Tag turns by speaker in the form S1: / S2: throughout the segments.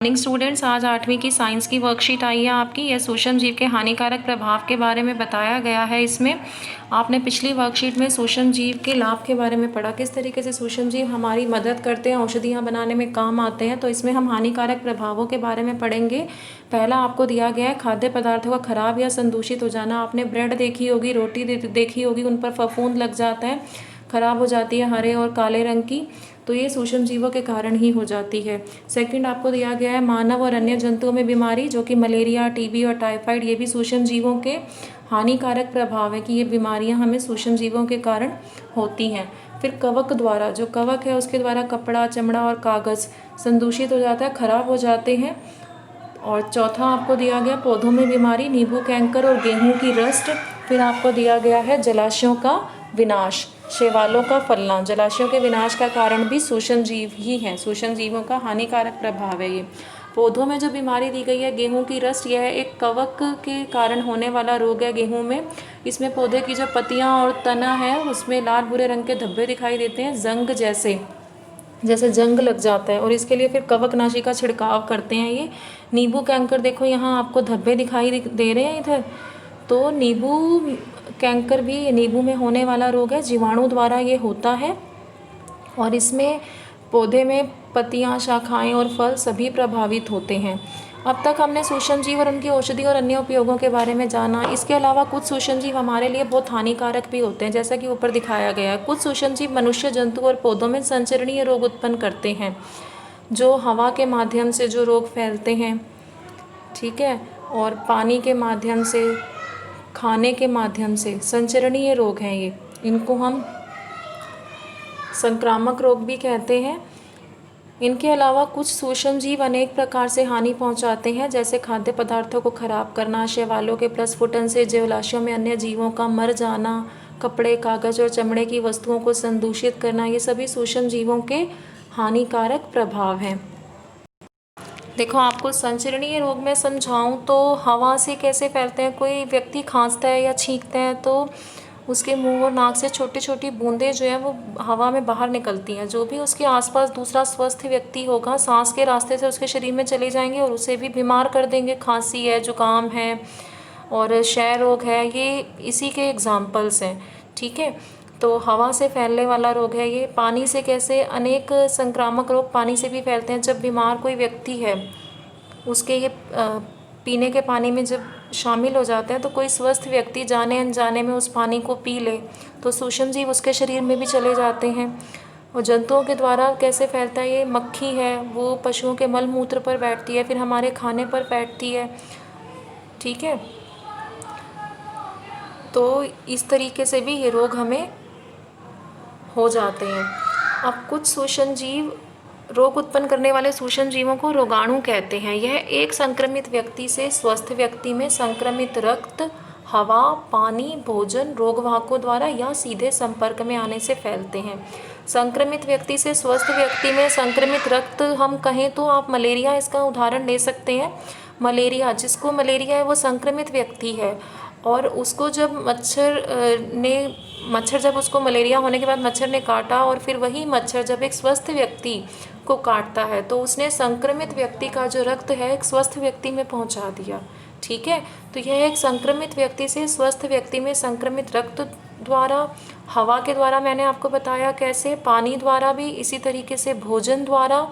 S1: Morning students, आज 8वीं की साइंस की वर्कशीट आई है आपकी। यह सूक्ष्म जीव के हानिकारक प्रभाव के बारे में बताया गया है। इसमें आपने पिछली वर्कशीट में सूक्ष्म जीव के लाभ के बारे में पढ़ा, किस तरीके से सूक्ष्म जीव हमारी मदद करते हैं, औषधियाँ बनाने में काम आते हैं। तो इसमें हम हानिकारक प्रभावों के बारे में पढ़ेंगे। पहला आपको दिया गया है खाद्य पदार्थों का खराब या संदूषित हो जाना। आपने ब्रेड देखी होगी, रोटी देखी होगी, उन पर फफूंद लग जाता है, खराब हो जाती है हरे और काले रंग की, तो ये सूक्ष्म जीवों के कारण ही हो जाती है। सेकंड आपको दिया गया है मानव और अन्य जंतुओं में बीमारी, जो कि मलेरिया, टीबी और टाइफाइड, ये भी सूक्ष्म जीवों के हानिकारक प्रभाव है कि ये बीमारियां हमें सूक्ष्म जीवों के कारण होती हैं। फिर कवक द्वारा, जो कवक है उसके द्वारा कपड़ा, चमड़ा और कागज़ संदूषित हो जाता है, खराब हो जाते हैं। और चौथा आपको दिया गया पौधों में बीमारी, नींबू कैंकर और गेहूं की रस्ट। फिर आपको दिया गया है जलाशयों का विनाश, शैवालों का फैलना। जलाशयों के विनाश का कारण भी सूक्ष्म जीव ही हैं। सूक्ष्म जीवों का हानिकारक प्रभाव है ये। पौधों में जो बीमारी दी गई है गेहूं की रस्ट, यह एक कवक के कारण होने वाला रोग है गेहूं में। इसमें पौधे की जो पत्तियां और तना है उसमें लाल भूरे रंग के धब्बे दिखाई देते हैं, जंग जैसे जंग लग जाता है, और इसके लिए फिर कवकनाशी का छिड़काव करते हैं ये। नींबू कैंकर, देखो यहाँ आपको धब्बे दिखाई दे रहे हैं इधर, तो नींबू कैंकर भी नींबू में होने वाला रोग है, जीवाणु द्वारा ये होता है। और इसमें पौधे में पत्तियां, शाखाएं और फल सभी प्रभावित होते हैं। अब तक हमने सूक्ष्म जीव और उनकी औषधि और अन्य उपयोगों के बारे में जाना। इसके अलावा कुछ सूक्ष्म जीव हमारे लिए बहुत हानिकारक भी होते हैं, जैसा कि ऊपर दिखाया गया है। कुछ सूक्ष्म जीव मनुष्य, जंतु और पौधों में संचरणीय रोग उत्पन्न करते हैं, जो हवा के माध्यम से जो रोग फैलते हैं, ठीक है, और पानी के माध्यम से, खाने के माध्यम से संचरणीय रोग हैं ये। इनको हम संक्रामक रोग भी कहते हैं। इनके अलावा कुछ सूक्ष्म जीव अनेक प्रकार से हानि पहुंचाते हैं, जैसे खाद्य पदार्थों को खराब करना, शैवालों के प्रस्फुटन से जलाशयों में अन्य जीवों का मर जाना, कपड़े, कागज और चमड़े की वस्तुओं को संदूषित करना, ये सभी सूक्ष्म जीवों के हानिकारक प्रभाव हैं। देखो, आपको संचरणीय रोग में समझाऊं तो हवा से कैसे फैलते हैं। कोई व्यक्ति खांसता है या छींकता है तो उसके मुंह और नाक से छोटी छोटी बूंदें जो है वो हवा में बाहर निकलती हैं। जो भी उसके आसपास दूसरा स्वस्थ व्यक्ति होगा, सांस के रास्ते से उसके शरीर में चले जाएंगे और उसे भी बीमार कर देंगे। खांसी है, जुकाम है और क्षय रोग है, ये इसी के एग्जाम्पल्स हैं, ठीक है। तो हवा से फैलने वाला रोग है ये। पानी से कैसे, अनेक संक्रामक रोग पानी से भी फैलते हैं। जब बीमार कोई व्यक्ति है, उसके ये पीने के पानी में जब शामिल हो जाते हैं, तो कोई स्वस्थ व्यक्ति जाने अनजाने में उस पानी को पी ले तो सूक्ष्म जीव उसके शरीर में भी चले जाते हैं। और जंतुओं के द्वारा कैसे फैलता है ये, मक्खी है वो पशुओं के मल मूत्र पर बैठती है, फिर हमारे खाने पर बैठती है, ठीक है। तो इस तरीके से भी ये रोग हमें हो जाते हैं। अब कुछ सूक्ष्म जीव, रोग उत्पन्न करने वाले सूक्ष्म जीवों को रोगाणु कहते हैं। यह एक संक्रमित व्यक्ति से स्वस्थ व्यक्ति में संक्रमित रक्त, हवा, पानी, भोजन, रोगवाहकों द्वारा या सीधे संपर्क में आने से फैलते हैं। संक्रमित व्यक्ति से स्वस्थ व्यक्ति में संक्रमित रक्त, हम कहें तो आप मलेरिया इसका उदाहरण ले सकते हैं। मलेरिया, जिसको मलेरिया है वो संक्रमित व्यक्ति है, और उसको जब मच्छर जब उसको मलेरिया होने के बाद मच्छर ने काटा, और फिर वही मच्छर जब एक स्वस्थ व्यक्ति को काटता है, तो उसने संक्रमित व्यक्ति का जो रक्त है एक स्वस्थ व्यक्ति में पहुंचा दिया, ठीक है। तो यह एक संक्रमित व्यक्ति से स्वस्थ व्यक्ति में संक्रमित रक्त द्वारा, हवा के द्वारा मैंने आपको बताया कैसे, पानी द्वारा भी इसी तरीके से, भोजन द्वारा,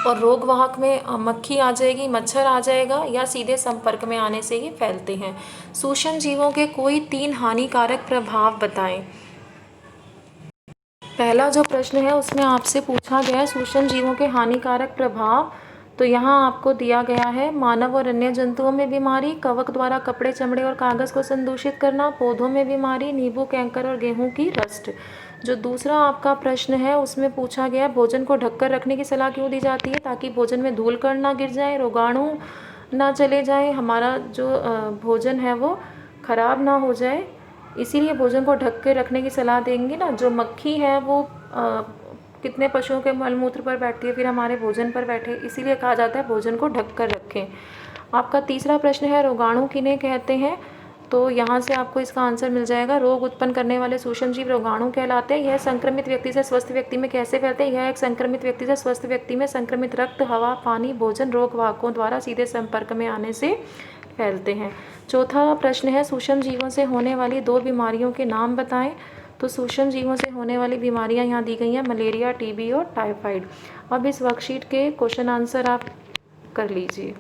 S1: और रोगवाहक में मक्खी आ जाएगी, मच्छर आ जाएगा, या सीधे संपर्क में आने से ही फैलते हैं। सूक्ष्म जीवों के कोई 3 हानिकारक प्रभाव बताएं। पहला जो प्रश्न है उसमें आपसे पूछा गया है सूक्ष्म जीवों के हानिकारक प्रभाव। तो यहाँ आपको दिया गया है मानव और अन्य जंतुओं में बीमारी, कवक द्वारा कपड़े, चमड़े और कागज़ को संदूषित करना, पौधों में बीमारी, नींबू कैंकर और गेहूं की रस्ट। जो दूसरा आपका प्रश्न है उसमें पूछा गया भोजन को ढककर रखने की सलाह क्यों दी जाती है, ताकि भोजन में धूल कण ना गिर जाए, रोगाणु ना चले जाए, हमारा जो भोजन है वो खराब ना हो जाए, इसीलिए भोजन को ढक के रखने की सलाह देंगे ना। जो मक्खी है वो कितने पशुओं के मलमूत्र पर बैठती है, फिर हमारे भोजन पर बैठे, इसीलिए कहा जाता है भोजन को ढक कर रखें। आपका तीसरा प्रश्न है रोगाणु किन्हें कहते हैं। तो यहाँ से आपको इसका आंसर मिल जाएगा। रोग उत्पन्न करने वाले सूक्ष्म जीव रोगाणु कहलाते हैं। यह संक्रमित व्यक्ति से स्वस्थ व्यक्ति में कैसे फैलते हैं? यह एक संक्रमित व्यक्ति से स्वस्थ व्यक्ति में संक्रमित रक्त, हवा, पानी, भोजन, रोग वाहकों द्वारा सीधे संपर्क में आने से फैलते हैं। चौथा प्रश्न है, सूक्ष्म जीवों से होने वाली 2 बीमारियों के नाम बताएं। तो सूक्ष्म जीवों से होने वाली बीमारियां यहाँ दी गई हैं, मलेरिया, टीबी और टाइफाइड। अब इस वर्कशीट के क्वेश्चन आंसर आप कर लीजिए।